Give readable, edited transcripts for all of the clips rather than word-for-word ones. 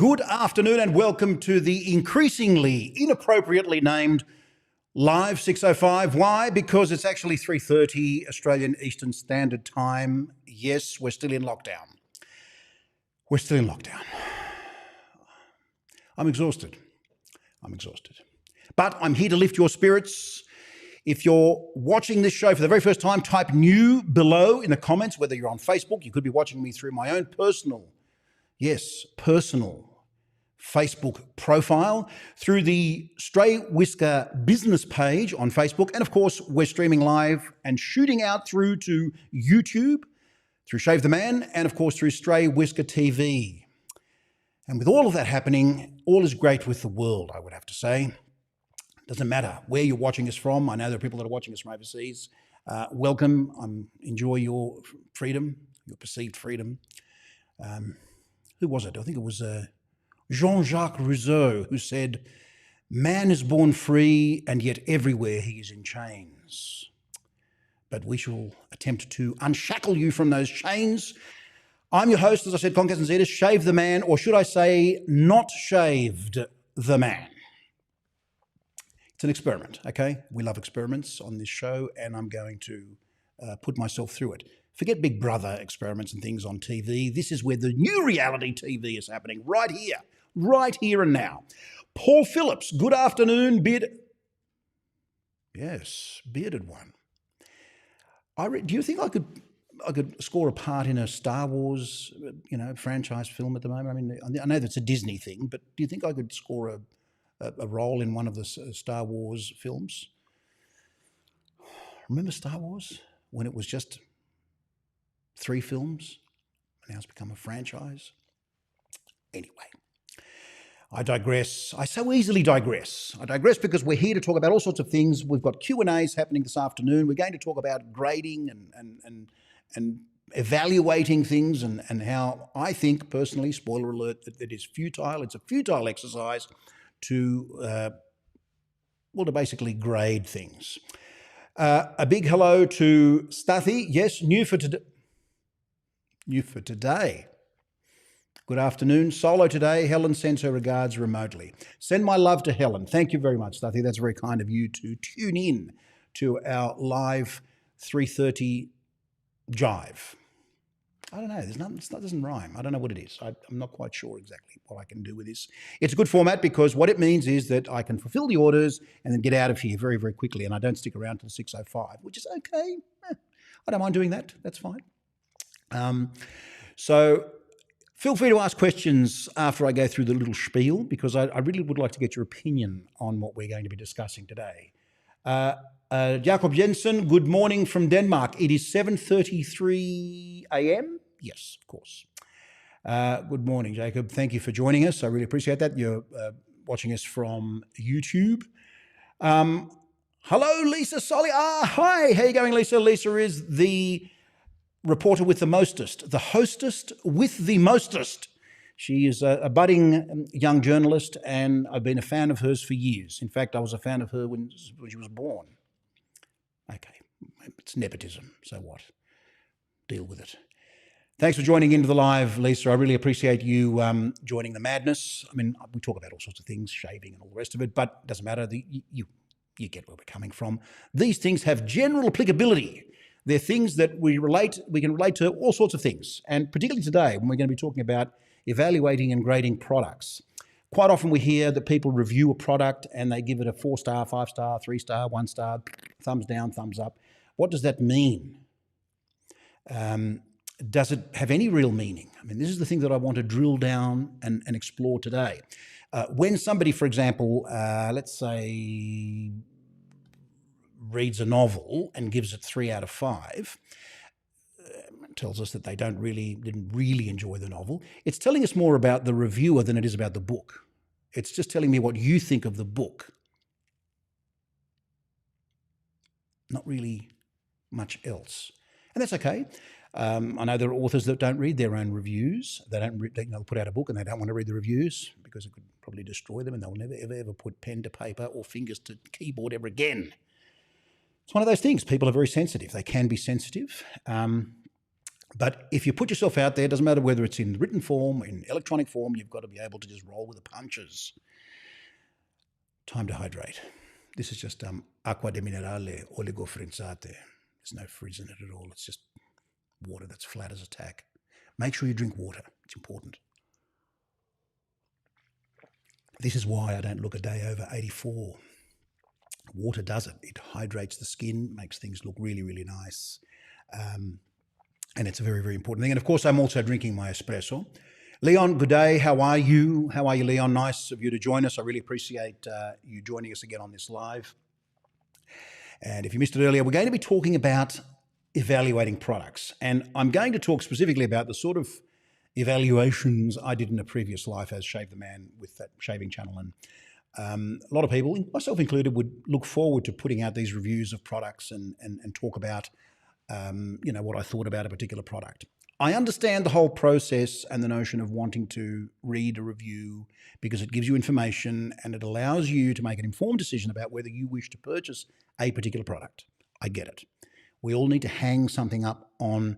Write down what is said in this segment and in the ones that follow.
good afternoon and welcome to the increasingly inappropriately named Live 605. Why? Because it's actually 3:30 Australian Eastern Standard Time. Yes, we're still in lockdown. We're still in lockdown. I'm exhausted. But I'm here to lift your spirits. If you're watching this show for the very first time, type new below in the comments, whether you're on Facebook. You could be watching me through my own personal Facebook profile, through the Stray Whisker business page on Facebook. And of course, we're streaming live and shooting out through to YouTube, through Shave the Man, and of course through Stray Whisker TV. And with all of that happening, all is great with the world, I would have to say. Doesn't matter where you're watching us from. I know there are people that are watching us from overseas. Welcome. Enjoy your freedom, your perceived freedom. Who was it? I think it was Jean-Jacques Rousseau who said, "Man is born free, and yet everywhere he is in chains. But we shall attempt to unshackle you from those chains." I'm your host, as I said, Concast and Zetas, Shave the Man, or should I say, not shaved the man. It's an experiment, okay? We love experiments on this show, and I'm going to put myself through it. Forget Big Brother experiments and things on TV. This is where the new reality TV is happening, right here and now. Paul Phillips, good afternoon, bearded one. Do you think I could score a part in a Star Wars, franchise film at the moment? I mean, I know that's a Disney thing, but do you think I could score a role in one of the Star Wars films? Remember Star Wars when it was just 3 films, and now it's become a franchise? Anyway, I digress. I so easily digress. I digress because we're here to talk about all sorts of things. We've got Q&As happening this afternoon. We're going to talk about grading and evaluating things and how I think, personally, spoiler alert, that it is futile. It's a futile exercise to basically grade things. A big hello to Stuthy. Yes, new for today. Good afternoon. Solo today. Helen sends her regards remotely. Send my love to Helen. Thank you very much, Stuthy. That's very kind of you to tune in to our live 3:30 jive. I don't know. It doesn't rhyme. I don't know what it is. I'm not quite sure exactly what I can do with this. It's a good format because what it means is that I can fulfill the orders and then get out of here very, very quickly, and I don't stick around till 6:05, which is okay. I don't mind doing that. That's fine. So feel free to ask questions after I go through the little spiel, because I really would like to get your opinion on what we're going to be discussing today. Jacob Jensen, good morning from Denmark. It is 7:33 a.m. Yes, of course. Good morning, Jacob. Thank you for joining us. I really appreciate that. You're watching us from YouTube. Hello, Lisa Solly. Hi. How you going, Lisa? Lisa is the reporter with the mostest, the hostess with the mostest. She is a budding young journalist, and I've been a fan of hers for years. In fact, I was a fan of her when she was born. Okay, it's nepotism, so what? Deal with it. Thanks for joining into the live, Lisa. I really appreciate you joining the madness. I mean, we talk about all sorts of things, shaving and all the rest of it, but it doesn't matter. You get where we're coming from. These things have general applicability. They're things that we can relate to all sorts of things. And particularly today, when we're going to be talking about evaluating and grading products. Quite often we hear that people review a product and they give it a 4-star, 5-star, 3-star, 1-star, thumbs down, thumbs up. What does that mean? Does it have any real meaning? I mean, this is the thing that I want to drill down and explore today. When somebody, for example, let's say, reads a novel and gives it 3 out of 5, tells us that they didn't really enjoy the novel. It's telling us more about the reviewer than it is about the book. It's just telling me what you think of the book. Not really much else. And that's okay. I know there are authors that don't read their own reviews. They'll put out a book and they don't want to read the reviews because it could probably destroy them, and they'll never, ever put pen to paper or fingers to keyboard ever again. It's one of those things. People are very sensitive. They can be sensitive. But if you put yourself out there, it doesn't matter whether it's in written form, in electronic form, you've got to be able to just roll with the punches. Time to hydrate. This is just acqua de minerale oligofrizzate. There's no frizz in it at all. It's just water that's flat as a tack. Make sure you drink water. It's important. This is why I don't look a day over 84. Water does it. It hydrates the skin, makes things look really, really nice. And it's a very, very important thing. And of course, I'm also drinking my espresso. Leon, good day. How are you? How are you, Leon? Nice of you to join us. I really appreciate you joining us again on this live. And if you missed it earlier, we're going to be talking about evaluating products. And I'm going to talk specifically about the sort of evaluations I did in a previous life as Shave the Man with that shaving channel. And a lot of people, myself included, would look forward to putting out these reviews of products and talk about what I thought about a particular product. I understand the whole process and the notion of wanting to read a review because it gives you information and it allows you to make an informed decision about whether you wish to purchase a particular product. I get it. We all need to hang something up on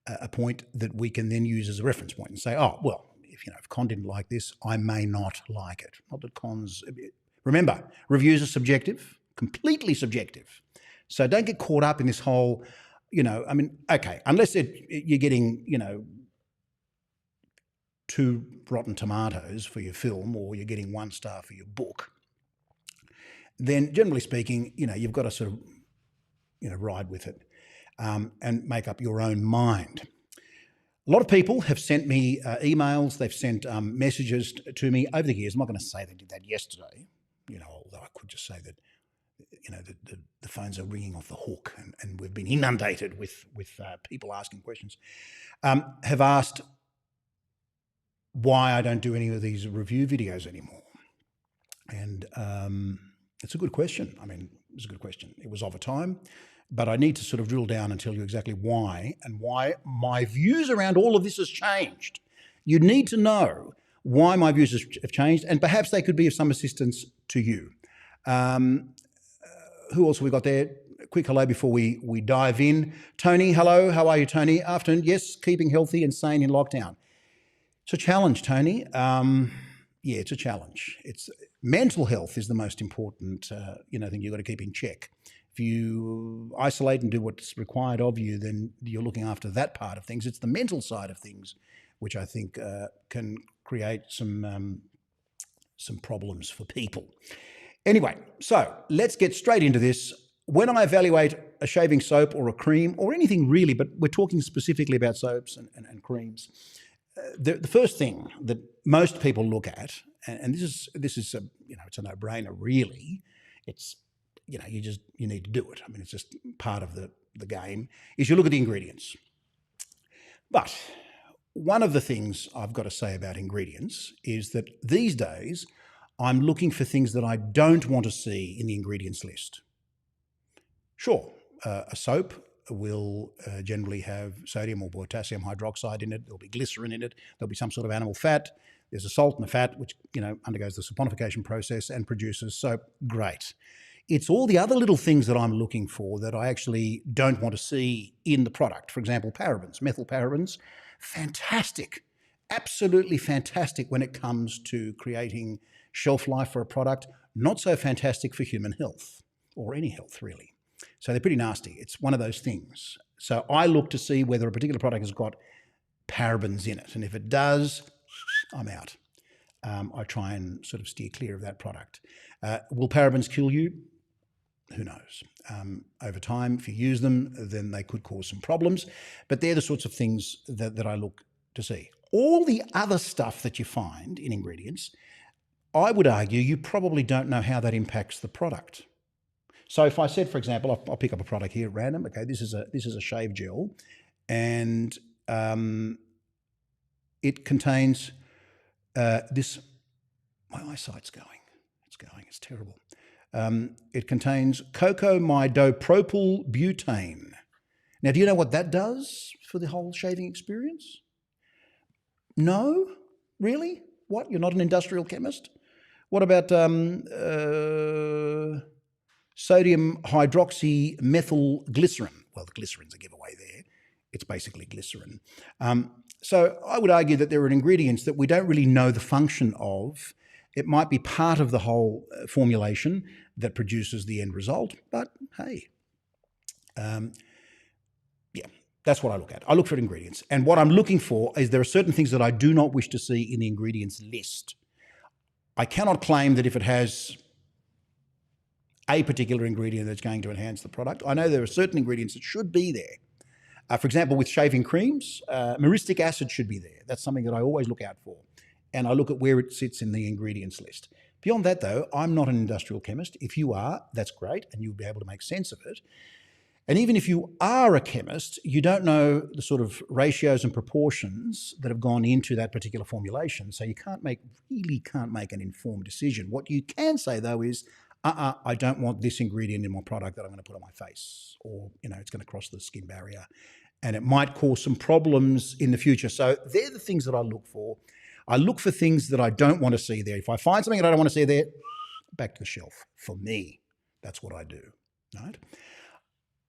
a point that we can then use as a reference point and say, oh, well, if Con didn't like this, I may not like it. Not that Con's... Remember, reviews are subjective, completely subjective. So don't get caught up in this whole... okay, unless you're getting, 2 rotten tomatoes for your film or you're getting 1 star for your book, then generally speaking, you've got to sort of, ride with it and make up your own mind. A lot of people have sent me emails, they've sent messages to me over the years. I'm not going to say they did that yesterday, although I could just say that the phones are ringing off the hook and we've been inundated with people asking questions, have asked why I don't do any of these review videos anymore. And it's a good question. It's a good question. It was of a time, but I need to sort of drill down and tell you exactly why and why my views around all of this has changed. You need to know why my views have changed, and perhaps they could be of some assistance to you. Who else have we got there? A quick hello before we dive in. Tony, hello. How are you, Tony? Afternoon. Yes, keeping healthy and sane in lockdown. It's a challenge, Tony. Yeah, it's a challenge. Mental health is the most important thing you've got to keep in check. If you isolate and do what's required of you, then you're looking after that part of things. It's the mental side of things which I think can create some problems for people. Anyway, so let's get straight into this. When I evaluate a shaving soap or a cream or anything really, but we're talking specifically about soaps and creams, the first thing that most people look at, and this is it's a no-brainer really. It's you need to do it. It's just part of the game. Is you look at the ingredients. But one of the things I've got to say about ingredients is that these days I'm looking for things that I don't want to see in the ingredients list. Sure, a soap will generally have sodium or potassium hydroxide in it. There'll be glycerin in it. There'll be some sort of animal fat. There's a salt and a fat, which undergoes the saponification process and produces soap. Great. It's all the other little things that I'm looking for that I actually don't want to see in the product. For example, parabens, methyl parabens, fantastic, absolutely fantastic when it comes to creating shelf life for a product, not so fantastic for human health or any health really. So they're pretty nasty. It's one of those things. So I look to see whether a particular product has got parabens in it. And if it does, I'm out. I try and sort of steer clear of that product. Will parabens kill you? Who knows? Over time, if you use them, then they could cause some problems. But they're the sorts of things that I look to see. All the other stuff that you find in ingredients, I would argue you probably don't know how that impacts the product. So if I said, for example, I'll pick up a product here at random. Okay, this is a shave gel, and it contains this. My eyesight's going. It's terrible. It contains cocamidopropyl butane. Now, do you know what that does for the whole shaving experience? No, really? What? You're not an industrial chemist? What about sodium hydroxymethyl glycerin? Well, the glycerin's a giveaway there. It's basically glycerin. So I would argue that there are ingredients that we don't really know the function of. It might be part of the whole formulation that produces the end result, but hey, yeah, that's what I look at. I look for ingredients. And what I'm looking for is there are certain things that I do not wish to see in the ingredients list. I cannot claim that if it has a particular ingredient that's going to enhance the product. I know there are certain ingredients that should be there. For example, with shaving creams, myristic acid should be there. That's something that I always look out for. And I look at where it sits in the ingredients list. Beyond that, though, I'm not an industrial chemist. If you are, that's great, and you'll be able to make sense of it. And even if you are a chemist, you don't know the sort of ratios and proportions that have gone into that particular formulation. So you really can't make an informed decision. What you can say, though, is, I don't want this ingredient in my product that I'm going to put on my face, or, it's going to cross the skin barrier and it might cause some problems in the future. So they're the things that I look for. I look for things that I don't want to see there. If I find something that I don't want to see there, back to the shelf. For me, that's what I do, right?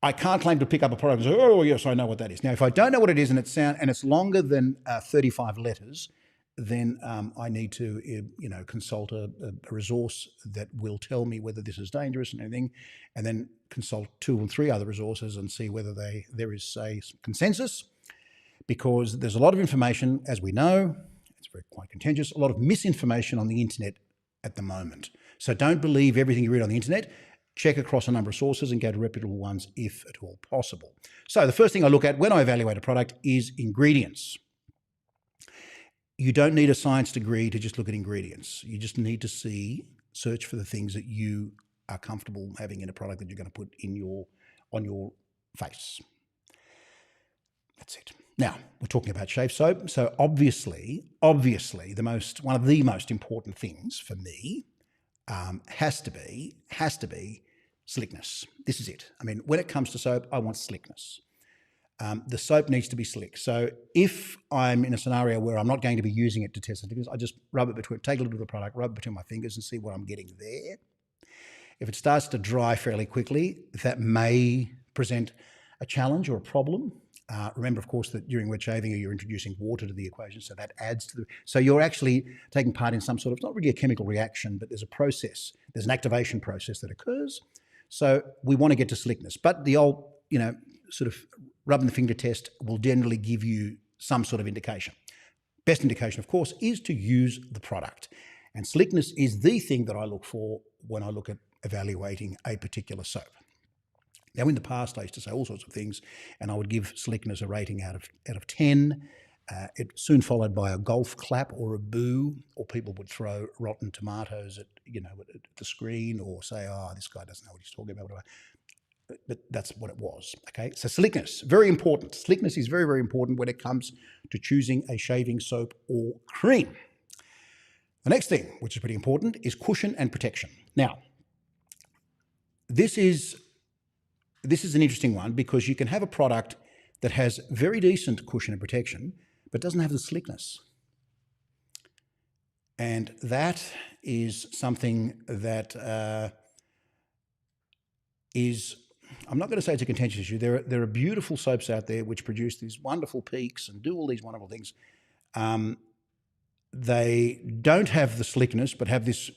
I can't claim to pick up a product and say, oh, yes, I know what that is. Now, if I don't know what it is and it's longer than 35 letters, then I need to, consult a resource that will tell me whether this is dangerous and everything, and then consult 2 or 3 other resources and see whether there is, say, consensus, because there's a lot of information, as we know, it's quite contentious, a lot of misinformation on the internet at the moment. So don't believe everything you read on the internet. Check across a number of sources and go to reputable ones if at all possible. So the first thing I look at when I evaluate a product is ingredients. You don't need a science degree to just look at ingredients. You just need to search for the things that you are comfortable having in a product that you're going to put on your face. That's it. Now, we're talking about shave soap. So obviously, one of the most important things for me has to be slickness. This is it. I mean, when it comes to soap, I want slickness. The soap needs to be slick. So if I'm in a scenario where I'm not going to be using it to test it, I just take a little bit of the product, rub it between my fingers and see what I'm getting there. If it starts to dry fairly quickly, that may present a challenge or a problem. Remember, of course, that during wet shaving, you're introducing water to the equation, so that adds to so you're actually taking part in some sort of, not really a chemical reaction, but there's a process, there's an activation process that occurs. So we want to get to slickness. But the old, sort of rubbing the finger test will generally give you some sort of indication. Best indication, of course, is to use the product. And slickness is the thing that I look for when I look at evaluating a particular soap. Now, in the past, I used to say all sorts of things, and I would give slickness a rating out of 10. It soon followed by a golf clap or a boo, or people would throw rotten tomatoes at the screen, or say, "Oh, this guy doesn't know what he's talking about." Whatever. But that's what it was. Okay, so slickness, very important. Slickness is very, very important when it comes to choosing a shaving soap or cream. The next thing, which is pretty important, is cushion and protection. Now, this is an interesting one because you can have a product that has very decent cushion and protection, but doesn't have the slickness. And that is something that I'm not going to say it's a contentious issue. There are beautiful soaps out there which produce these wonderful peaks and do all these wonderful things. They don't have the slickness, but have this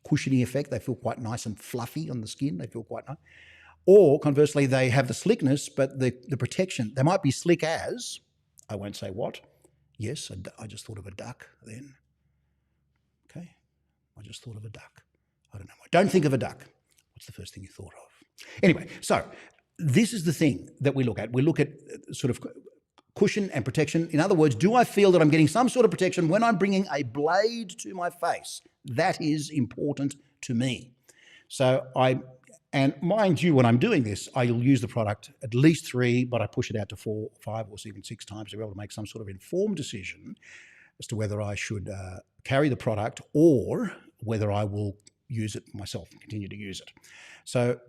cushiony effect. They feel quite nice and fluffy on the skin. They feel quite nice. Or conversely, they have the slickness, but the protection. They might be slick as, I won't say what. Yes, I just thought of a duck then. Okay, I just thought of a duck. I don't know. Don't think of a duck. What's the first thing you thought of? Anyway, so this is the thing that we look at. We look at sort of cushion and protection. In other words, do I feel that I'm getting some sort of protection when I'm bringing a blade to my face? That is important to me. So and mind you, when I'm doing this, I'll use the product at least 3, but I push it out to 4, 5, or even 6 times to be able to make some sort of informed decision as to whether I should carry the product or whether I will use it myself and continue to use it. So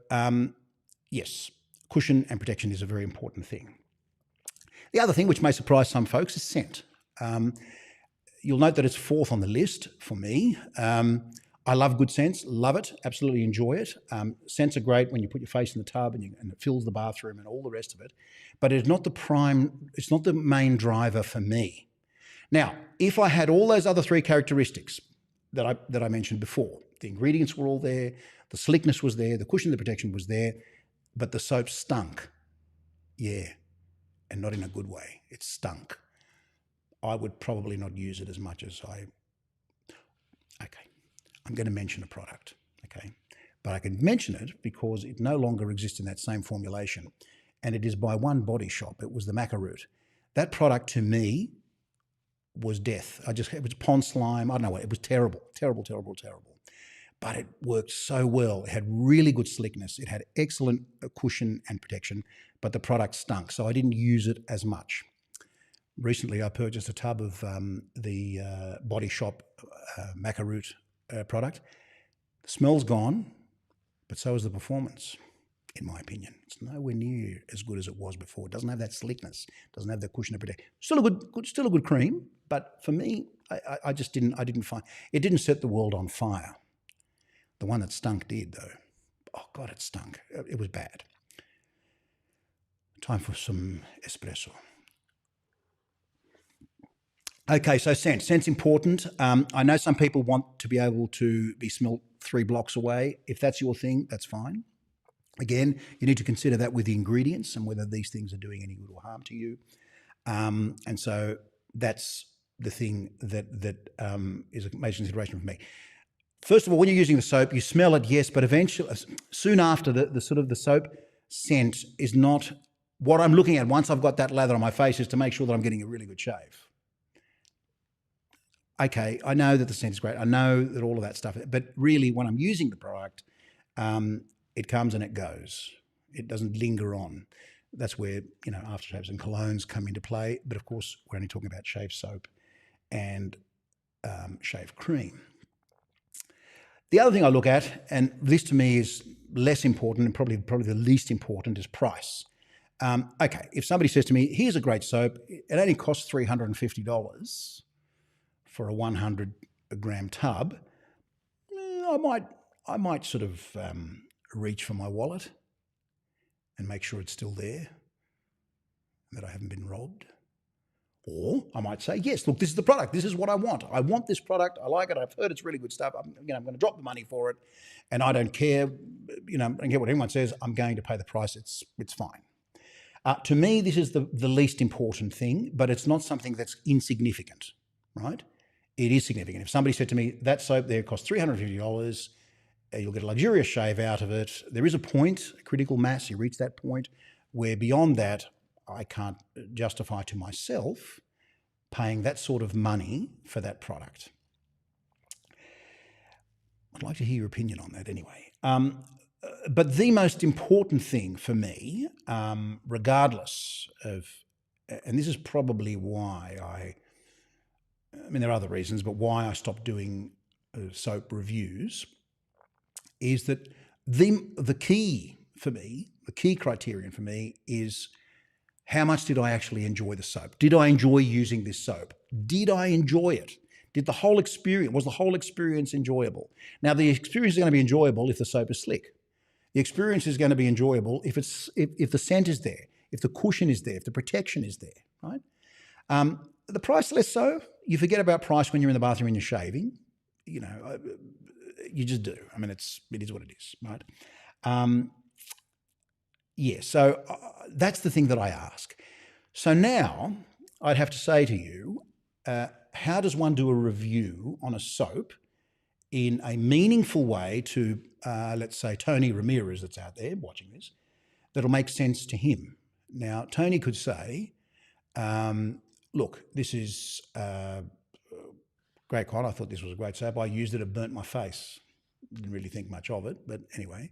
yes, cushion and protection is a very important thing. The other thing which may surprise some folks is scent. You'll note that it's 4th on the list for me. I love good scents, love it, absolutely enjoy it. Scents are great when you put your face in the tub and it fills the bathroom and all the rest of it, but it's not the main driver for me. Now, if I had all those other three characteristics that I mentioned before, the ingredients were all there, the slickness was there, the cushion, the protection was there, but the soap stunk. Yeah, and not in a good way. It stunk. I would probably not use it as much as okay, I'm going to mention a product, okay? But I can mention it because it no longer exists in that same formulation, and it is by one body shop. It was the Macaroot. That product to me was death. It was pond slime. I don't know what, it was terrible, terrible, terrible, terrible. But it worked so well. It had really good slickness. It had excellent cushion and protection, but the product stunk, so I didn't use it as much. Recently, I purchased a tub of the Body Shop Macaroot product. The smell's gone, but so is the performance, in my opinion. It's nowhere near as good as it was before. It doesn't have that slickness, doesn't have the cushion and protection. Still a good cream, but for me, I didn't find, it didn't set the world on fire. The one that stunk did, though. Oh, God, it stunk. It was bad. Time for some espresso. Okay, so scent. Scent's important. I know some people want to be able to be smelled 3 blocks away. If that's your thing, that's fine. Again, you need to consider that with the ingredients and whether these things are doing any good or harm to you. And so that's the thing that is a major consideration for me. First of all, when you're using the soap, you smell it, yes, but eventually, soon after, the soap scent is not what I'm looking at. Once I've got that lather on my face, is to make sure that I'm getting a really good shave. Okay, I know that the scent is great. I know that all of that stuff, but really when I'm using the product, it comes and it goes. It doesn't linger on. That's where, aftershaves and colognes come into play. But of course, we're only talking about shave soap and shave cream. The other thing I look at, and this to me is less important and probably the least important, is price. Okay, if somebody says to me, here's a great soap, it only costs $350 for a 100-gram tub, I might sort of reach for my wallet and make sure it's still there, that I haven't been robbed. Or I might say, yes, look, this is the product. This is what I want. I want this product. I like it. I've heard it's really good stuff. I'm going to drop the money for it, and I don't care. I don't care what anyone says. I'm going to pay the price. It's fine. To me, this is the least important thing, but it's not something that's insignificant, right? It is significant. If somebody said to me, that soap there costs $350, you'll get a luxurious shave out of it. There is a point, a critical mass. You reach that point where beyond that, I can't justify to myself paying that sort of money for that product. I'd like to hear your opinion on that anyway. But the most important thing for me, regardless of, and this is probably why I mean, there are other reasons, but why I stopped doing soap reviews, is that the key for me, the key criterion for me is, how much did I actually enjoy the soap? Did I enjoy using this soap? Did I enjoy it? Was the whole experience enjoyable? Now, the experience is going to be enjoyable if the soap is slick. The experience is going to be enjoyable if the scent is there, if the cushion is there, if the protection is there, right? The price less so. You forget about price when you're in the bathroom and you're shaving. You just do. I mean, it is what it is, right? So that's the thing that I ask. So now I'd have to say to you, how does one do a review on a soap in a meaningful way to, let's say, Tony Ramirez that's out there watching this, that'll make sense to him? Now, Tony could say, look, this is great quality. I thought this was a great soap. I used it, it burnt my face. Didn't really think much of it, but anyway.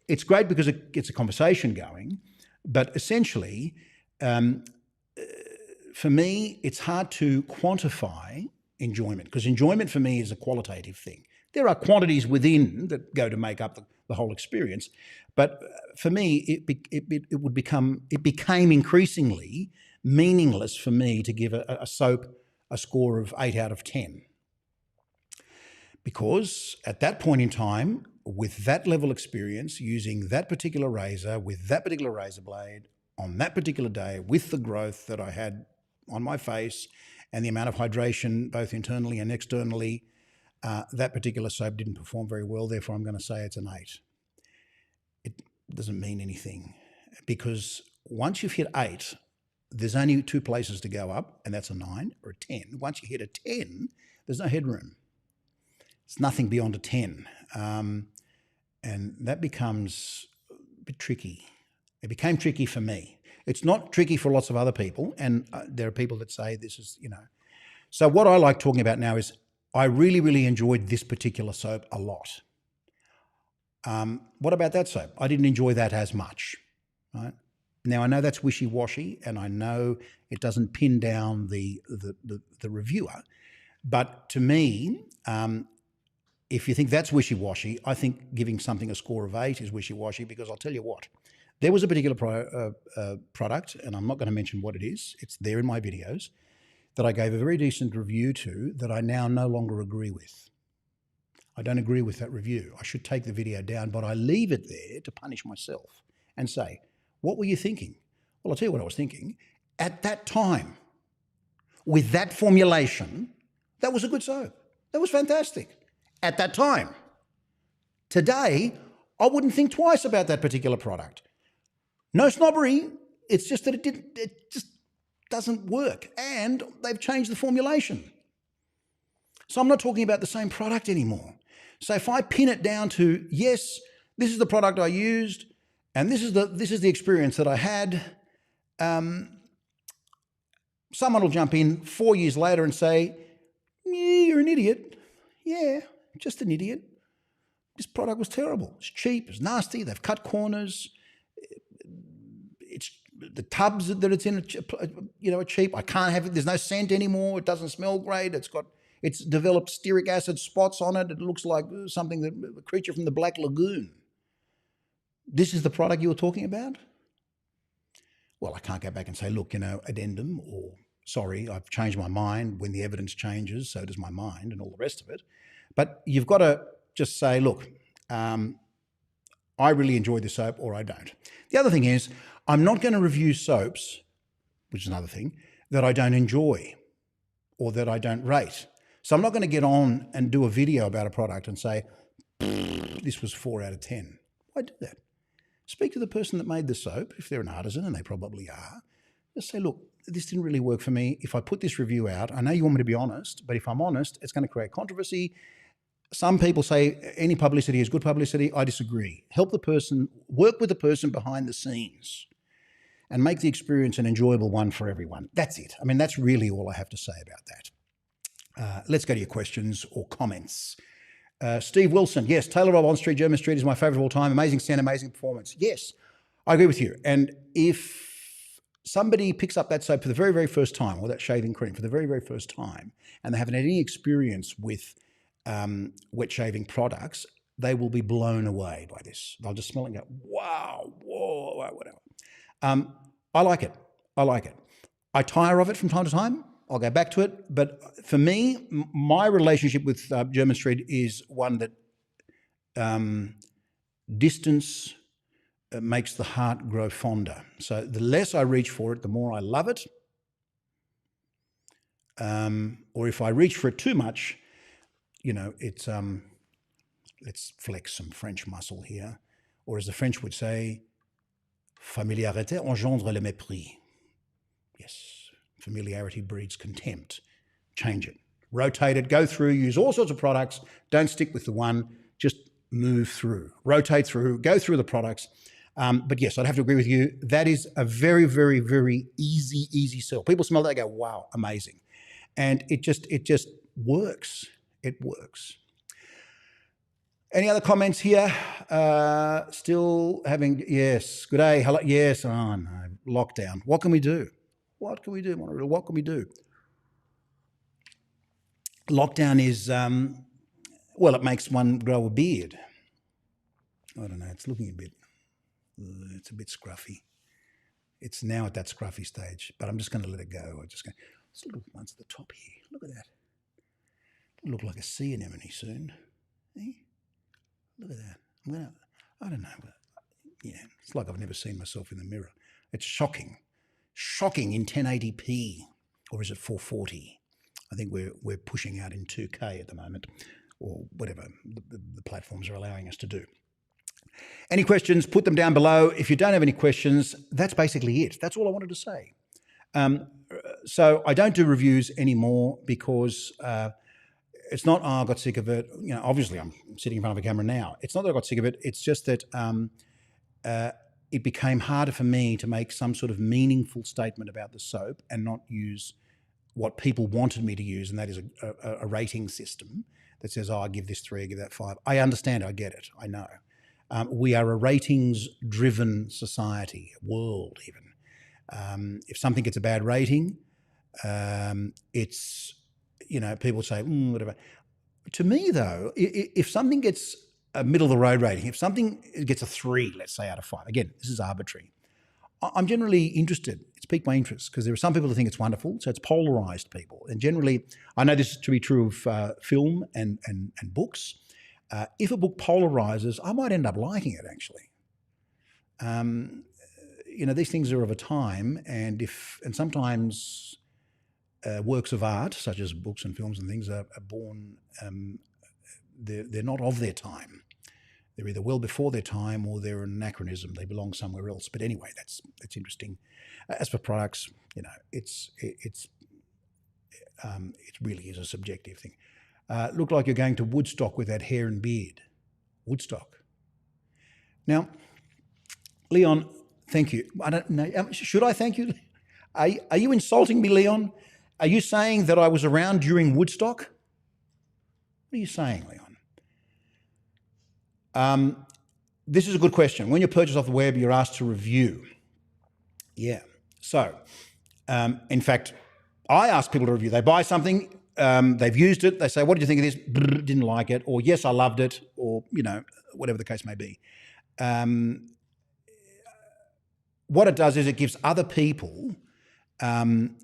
It's great because it gets a conversation going, but essentially, for me, it's hard to quantify enjoyment, because enjoyment for me is a qualitative thing. There are quantities within that go to make up the whole experience, but for me, it became increasingly meaningless for me to give a soap a score of 8 out of 10. Because at that point in time, with that level of experience, using that particular razor, with that particular razor blade, on that particular day, with the growth that I had on my face and the amount of hydration, both internally and externally, that particular soap didn't perform very well. Therefore, I'm going to say it's an 8. It doesn't mean anything, because once you've hit 8, there's only 2 places to go up, and that's a 9 or a 10. Once you hit a 10, there's no headroom. It's nothing beyond a 10. And that becomes a bit tricky. It became tricky for me. It's not tricky for lots of other people, and there are people that say this is, So what I like talking about now is I really, really enjoyed this particular soap a lot. What about that soap? I didn't enjoy that as much, right? Now, I know that's wishy-washy, and I know it doesn't pin down the reviewer, but to me, if you think that's wishy-washy, I think giving something a score of 8 is wishy-washy, because I'll tell you what, there was a particular product, and I'm not going to mention what it is, it's there in my videos, that I gave a very decent review to that I now no longer agree with. I don't agree with that review. I should take the video down, but I leave it there to punish myself and say, what were you thinking? Well, I'll tell you what I was thinking. At that time, with that formulation, that was a good soap. That was fantastic. At that time. Today, I wouldn't think twice about that particular product. No snobbery. It's just that it just doesn't work. And they've changed the formulation. So I'm not talking about the same product anymore. So if I pin it down to, yes, this is the product I used, and this is the experience that I had, someone will jump in 4 years later and say, yeah, you're an idiot. Yeah, just an idiot. This product was terrible. It's cheap, it's nasty, they've cut corners. It's the tubs that it's in, are cheap. I can't have it. There's no scent anymore. It doesn't smell great. It's developed stearic acid spots on it. It looks like something a creature from the Black Lagoon. This is the product you were talking about? Well, I can't go back and say, look, addendum, or sorry, I've changed my mind. When the evidence changes, so does my mind, and all the rest of it. But you've got to just say, look, I really enjoy this soap, or I don't. The other thing is, I'm not going to review soaps, which is another thing, that I don't enjoy or that I don't rate. So I'm not going to get on and do a video about a product and say, this was 4 out of 10. Why do that? Speak to the person that made the soap, if they're an artisan, and they probably are. Just say, look, this didn't really work for me. If I put this review out, I know you want me to be honest, but if I'm honest, it's going to create controversy. Some people say any publicity is good publicity. I disagree. Help the person, work with the person behind the scenes, and make the experience an enjoyable one for everyone. That's it. I mean, that's really all I have to say about that. Let's go to your questions or comments. Steve Wilson, yes, Taylor Rob on Street, German Street is my favorite of all time. Amazing scent, amazing performance. Yes, I agree with you. And if somebody picks up that soap for the very, very first time, or that shaving cream for the very, very first time, and they haven't had any experience with wet shaving products, they will be blown away by this. They'll just smell it and go, wow, whoa, whatever. I like it. I tire of it from time to time. I'll go back to it. But for me, my relationship with German Street is one that distance makes the heart grow fonder. So the less I reach for it, the more I love it. Or if I reach for it too much, it's let's flex some French muscle here. Or as the French would say, familiarité engendre le mépris. Yes, familiarity breeds contempt. Change it. Rotate it, go through, use all sorts of products. Don't stick with the one, just move through. Rotate through, go through the products. But yes, I'd have to agree with you. That is a very, very, very easy sell. People smell that, they go, wow, amazing. And it just works. It works. Any other comments here? Still having, yes, good day, hello, yes, oh no, lockdown. What can we do? What can we do? What can we do? Lockdown is, well, it makes one grow a beard. I don't know, it's looking it's a bit scruffy. It's now at that scruffy stage, but I'm just going to let it go. Let's look at the ones at the top here. Look at that. Look like a sea anemone soon. Eh? Look at that. I don't know. Yeah, it's like I've never seen myself in the mirror. It's shocking. Shocking in 1080p. Or is it 440? I think we're pushing out in 2K at the moment, or whatever the platforms are allowing us to do. Any questions, put them down below. If you don't have any questions, that's basically it. That's all I wanted to say. So I don't do reviews anymore because it's not, I got sick of it. You know, obviously I'm sitting in front of a camera now. It's not that I got sick of it. It's just that it became harder for me to make some sort of meaningful statement about the soap and not use what people wanted me to use, and that is a rating system that says, oh, I give this 3, I give that 5. I understand, I get it, I know. We are a ratings-driven society, world even. If something gets a bad rating, it's, you know, people say, whatever. To me, though, if something gets a middle-of-the-road rating, if something gets a 3, let's say, out of 5, again, this is arbitrary, I'm generally interested. It's piqued my interest because there are some people who think it's wonderful, so it's polarized people. And generally, I know this to be true of film and books. If a book polarizes, I might end up liking it, actually. You know, these things are of a time, and sometimes works of art, such as books and films and things, are born, they're not of their time. They're either well before their time or they're an anachronism. They belong somewhere else. But anyway, that's interesting. As for products, you know, it really is a subjective thing. Look like you're going to Woodstock with that hair and beard. Woodstock. Now, Leon, thank you. I don't know. Should I thank you? Are you insulting me, Leon? Are you saying that I was around during Woodstock? What are you saying, Leon? This is a good question. When you purchase off the web, you're asked to review. Yeah. So, in fact, I ask people to review. They buy something, they've used it, they say, what did you think of this? Didn't like it, or yes, I loved it, or, you know, whatever the case may be. What it does is it gives other people, an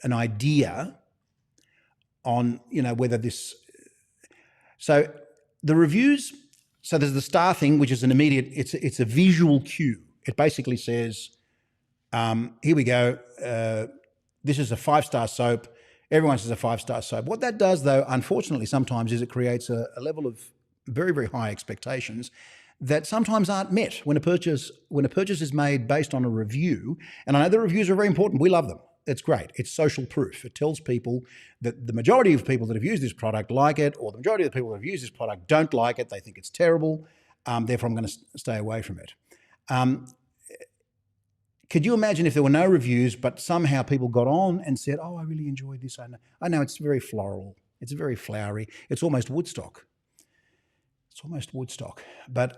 idea on, you know, whether this. So the reviews, so there's the star thing, which is an immediate, it's a visual cue. It basically says, here we go, this is a 5-star soap. Everyone says a 5-star soap. What that does, though, unfortunately, sometimes is it creates a level of very, very high expectations that sometimes aren't met when a purchase is made based on a review. And I know the reviews are very important. We love them. It's great. It's social proof. It tells people that the majority of people that have used this product like it, or the majority of the people that have used this product don't like it. They think it's terrible. Therefore, I'm going to stay away from it. Could you imagine if there were no reviews, but somehow people got on and said, oh, I really enjoyed this. I know it's very floral. It's very flowery. It's almost Woodstock. It's almost Woodstock. But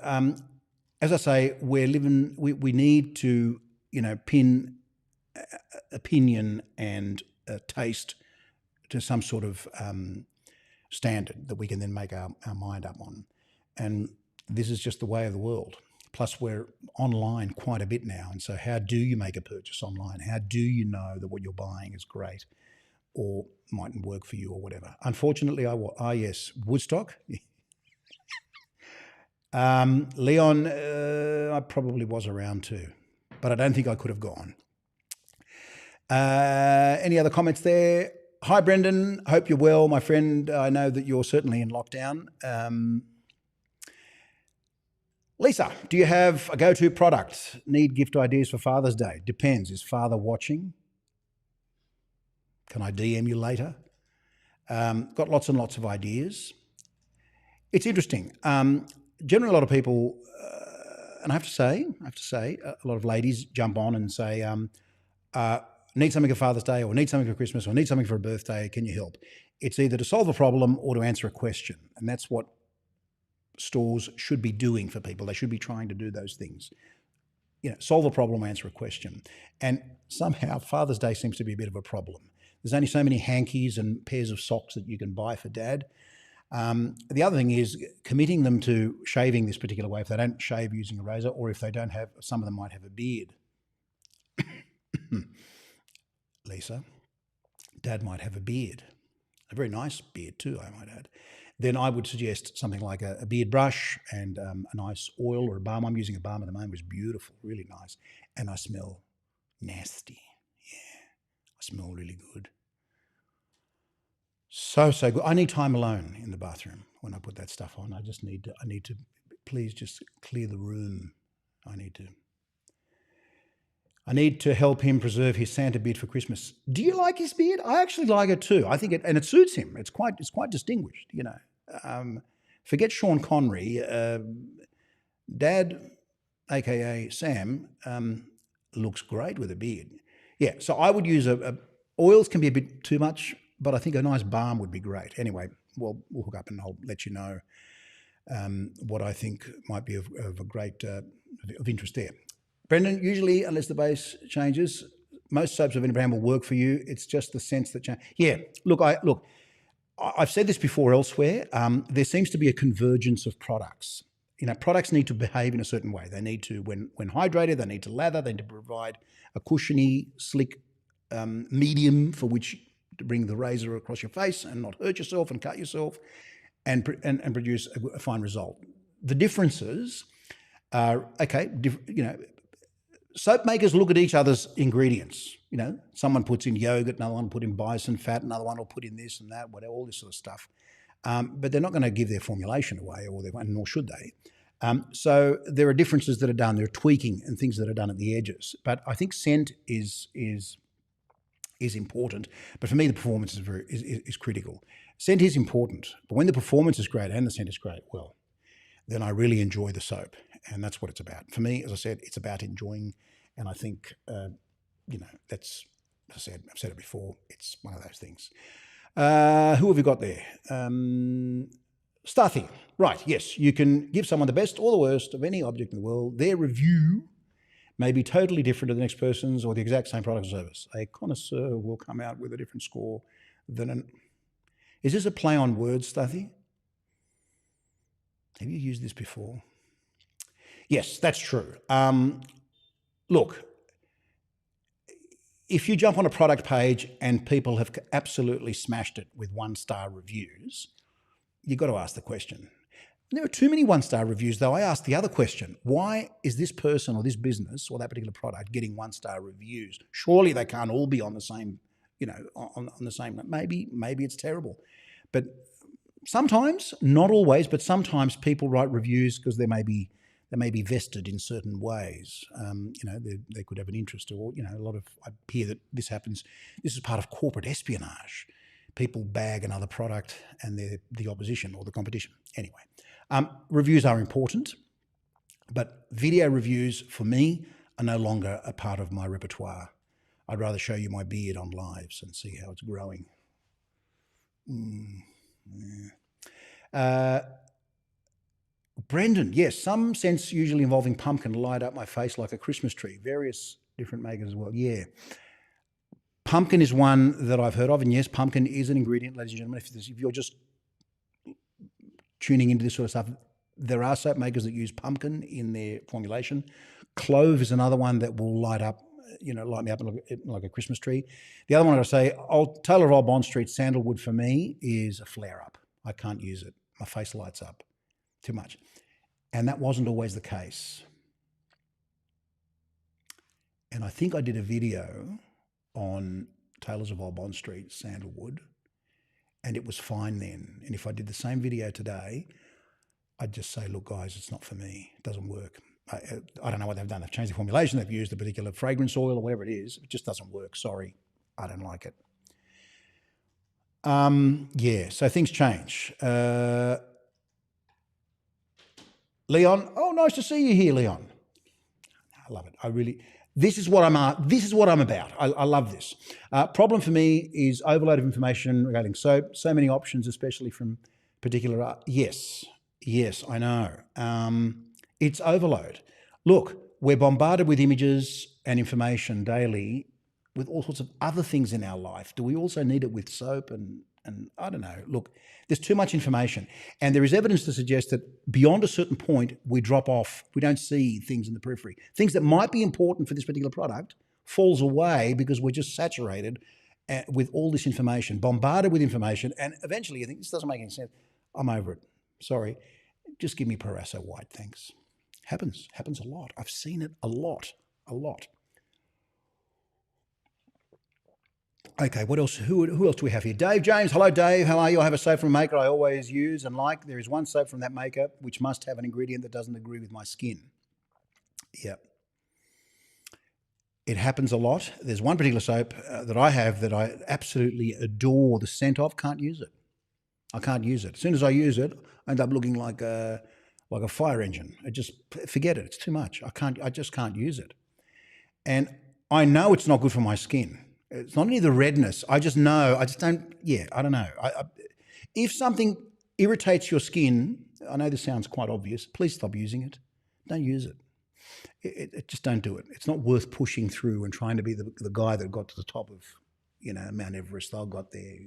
as I say, we need to, you know, pin opinion and taste to some sort of standard that we can then make our mind up on. And this is just the way of the world. Plus, we're online quite a bit now. And so how do you make a purchase online? How do you know that what you're buying is great or mightn't work for you or whatever? Unfortunately, yes, Woodstock. Leon, I probably was around too, but I don't think I could have gone. Any other comments there? Hi, Brendan. Hope you're well, my friend. I know that you're certainly in lockdown. Lisa, do you have a go-to product? Need gift ideas for Father's Day? Depends. Is father watching? Can I DM you later? Got lots and lots of ideas. It's interesting. Generally, a lot of people, and I have to say, a lot of ladies jump on and say, need something for Father's Day, or need something for Christmas, or need something for a birthday. Can you help? It's either to solve a problem or to answer a question. And that's what stores should be doing for people. They should be trying to do those things. You know, solve a problem, answer a question. And somehow Father's Day seems to be a bit of a problem. There's only so many hankies and pairs of socks that you can buy for Dad. The other thing is committing them to shaving this particular way if they don't shave using a razor, or if they don't have, some of them might have a beard. Lisa, Dad might have a beard. a very nice beard too, I might add, then I would suggest something like a beard brush and a nice oil or a balm. I'm using a balm at the moment. It's beautiful, really nice. And I smell nasty. Yeah, I smell really good. So good. I need time alone in the bathroom when I put that stuff on. I need to please just clear the room. I need to help him preserve his Santa beard for Christmas. Do you like his beard? I actually like it too. I think it suits him. It's quite distinguished, you know. Forget Sean Connery. Dad, aka Sam, looks great with a beard. Yeah, so I would use oils can be a bit too much, but I think a nice balm would be great. Anyway, we'll hook up and I'll let you know what I think might be of a great of interest there. Brendan, usually, unless the base changes, most soaps of any brand will work for you. It's just the sense that change. Yeah, look, I've said this before elsewhere. There seems to be a convergence of products. You know, products need to behave in a certain way. They need to, when hydrated, they need to lather. They need to provide a cushiony, slick medium for which to bring the razor across your face and not hurt yourself and cut yourself, and produce a fine result. The differences are okay. You know, soap makers look at each other's ingredients. You know, someone puts in yogurt, another one put in bison fat, another one will put in this and that, whatever, all this sort of stuff. But they're not going to give their formulation away, nor should they. So there are differences that are done. There are tweaking and things that are done at the edges. But I think scent is important. But for me, the performance is critical. Scent is important, but when the performance is great and the scent is great, well, then I really enjoy the soap, and that's what it's about. For me, as I said, it's about enjoying, and I think, you know, that's, as I've said it before, it's one of those things. Who have we got there? Starthy. Right, yes, you can give someone the best or the worst of any object in the world. Their review may be totally different to the next person's or the exact same product or service. A connoisseur will come out with a different score than an... Is this a play on words, Starthy? Have you used this before? Yes, that's true. Look, if you jump on a product page and people have absolutely smashed it with 1-star reviews, you've got to ask the question. There are too many 1-star reviews, though. I ask the other question: why is this person or this business or that particular product getting 1-star reviews? Surely they can't all be on the same, you know, on the same. Maybe it's terrible, but sometimes, not always, but sometimes people write reviews because they may be vested in certain ways. You know, they could have an interest, or, you know, I hear that this happens. This is part of corporate espionage. People bag another product and they're the opposition or the competition. Anyway, reviews are important, but video reviews for me are no longer a part of my repertoire. I'd rather show you my beard on lives and see how it's growing. Brendan, yes, some scents usually involving pumpkin light up my face like a Christmas tree. Various different makers as well. Yeah. Pumpkin is one that I've heard of, and yes, pumpkin is an ingredient, ladies and gentlemen. If you're just tuning into this sort of stuff, there are soap makers that use pumpkin in their formulation. Clove is another one that will light me up like a Christmas tree. The other one I say, Taylor of Old Bond Street sandalwood for me is a flare-up. I can't use it. My face lights up too much. And that wasn't always the case. And I think I did a video on Taylors of Old Bond Street sandalwood, and it was fine then. And if I did the same video today, I'd just say, look, guys, it's not for me. It doesn't work. I don't know what they've done. They've changed the formulation. They've used a particular fragrance oil or whatever it is. It just doesn't work. Sorry, I don't like it. Yeah, so things change. Leon, oh, nice to see you here, Leon. I love it. This is what I'm about. I love this. Problem for me is overload of information regarding soap. So many options, especially from particular. Yes, I know. It's overload. Look, we're bombarded with images and information daily with all sorts of other things in our life. Do we also need it with soap? And I don't know. Look, there's too much information. And there is evidence to suggest that beyond a certain point, we drop off. We don't see things in the periphery. Things that might be important for this particular product falls away because we're just saturated with all this information, bombarded with information, and eventually you think, this doesn't make any sense. I'm over it. Sorry. Just give me Parasso White, thanks. Happens a lot. I've seen it a lot. Okay, what else? Who else do we have here? Dave James. Hello, Dave. How are you? I have a soap from a maker I always use and like. There is one soap from that maker which must have an ingredient that doesn't agree with my skin. Yep. It happens a lot. There's one particular soap that I have that I absolutely adore the scent of. Can't use it. I can't use it. As soon as I use it, I end up looking like a fire engine. I just forget it. It's too much. I just can't use it. And I know it's not good for my skin. It's not only the redness. I just know. I just don't. Yeah, I don't know. If something irritates your skin, I know this sounds quite obvious. Please stop using it. Don't use it. Just don't do it. It's not worth pushing through and trying to be the guy that got to the top of, Mount Everest. I got there.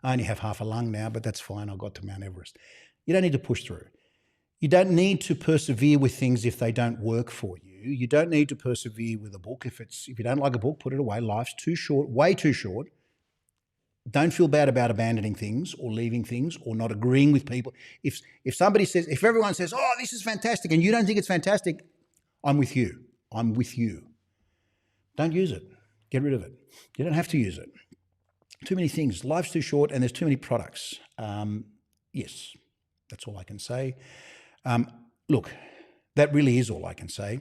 I only have half a lung now, but that's fine. I got to Mount Everest. You don't need to push through. You don't need to persevere with things if they don't work for you. You don't need to persevere with a book. If you don't like a book, put it away. Life's too short, way too short. Don't feel bad about abandoning things or leaving things or not agreeing with people. If everyone says, oh, this is fantastic, and you don't think it's fantastic, I'm with you. Don't use it. Get rid of it. You don't have to use it. Too many things. Life's too short and there's too many products. Yes, that's all I can say. Look, that really is all I can say.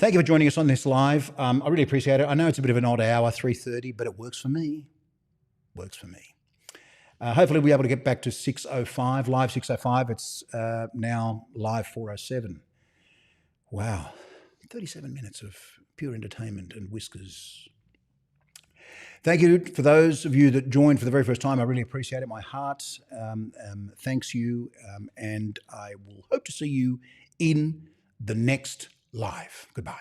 Thank you for joining us on this live. I really appreciate it. I know it's a bit of an odd hour, 3:30, but it works for me. Hopefully we'll be able to get back to 6:05, live 6:05. It's now live 4:07. Wow, 37 minutes of pure entertainment and whiskers. Thank you for those of you that joined for the very first time. I really appreciate it. My heart thanks you, and I will hope to see you in the next live. Goodbye.